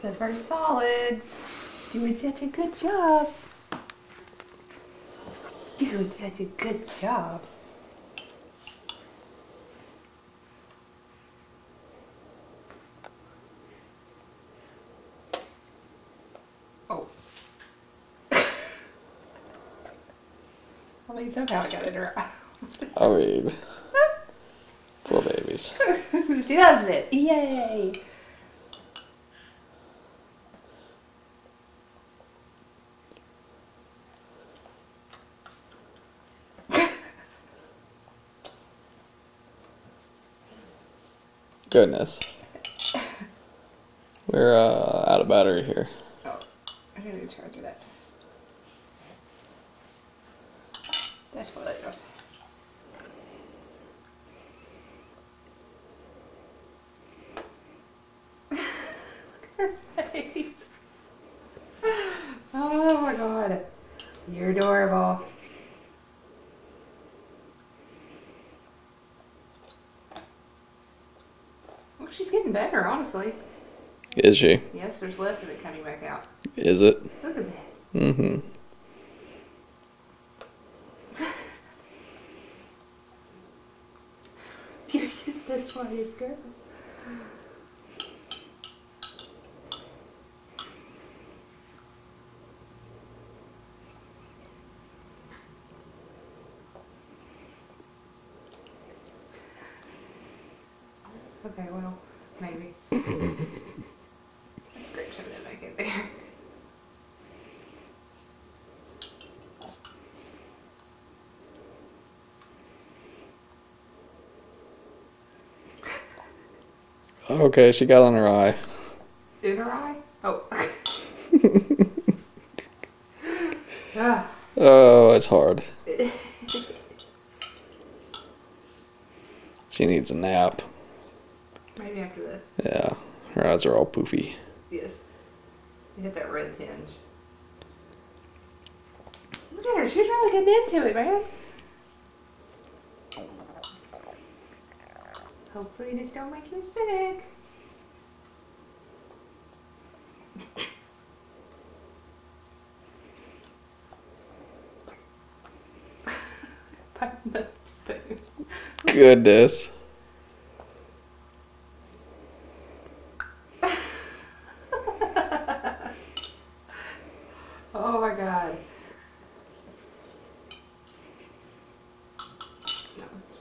The first solids. Doing such a good job. Doing such a good job. Oh. At least somehow I got it right. I mean, poor babies. She loves it. Yay. Goodness. We're out of battery here. Oh, I gotta charge that. That's what it does. Look at her face. Oh my god. You're adorable. Well, she's getting better, honestly. Is she? Yes, there's less of it coming back out. Is it? Look at that. Mm-hmm. You're just the smartest girl. Okay, well, maybe. Let's scrape some of that back in there. Okay, she got on her eye. In her eye? Oh. Ah. Oh, it's hard. She needs a nap. Maybe after this. Yeah, her eyes are all poofy. Yes. You hit that red tinge. Look at her. She's really getting into it, man. Hopefully this don't make you sick. Biting the spoon. Goodness. Oh my god. No, it's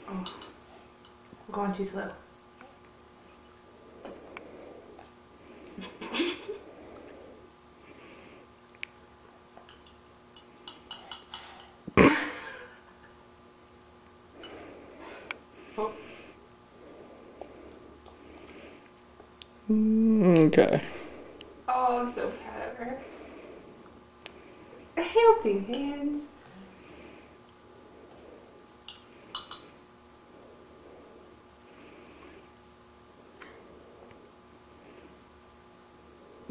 oh, I'm going too slow. Oh. Okay. Oh, I'm so proud of her. Helping hands.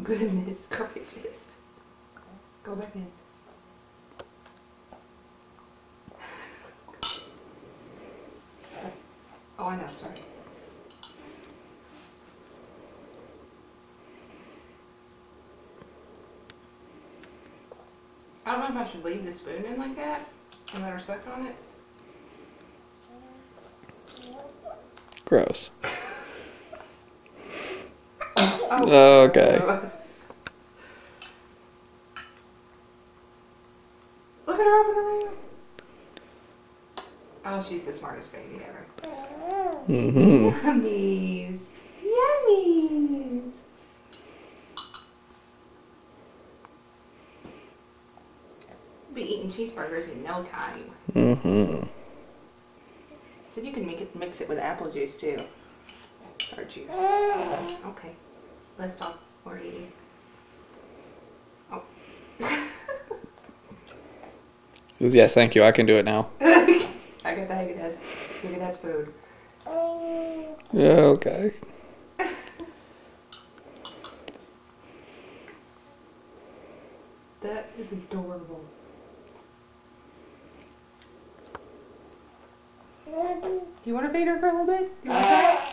Goodness gracious. Go back in. Oh, I know, sorry. I don't know if I should leave the spoon in like that and let her suck on it. Gross. Oh, Okay. Look at her open her mouth. Oh, she's the smartest baby ever. Mm-hmm. Yummies. Yummies. Be eating cheeseburgers in no time. Mm-hmm. So you can mix it with apple juice too. Or juice. Okay. Let's talk. We're eating. Oh. Yes, thank you. I can do it now. I got the Haagen-Dazs. Give me that spoon. Yeah, okay. That is adorable. Do you want to feed her for a little bit? Do you want to try?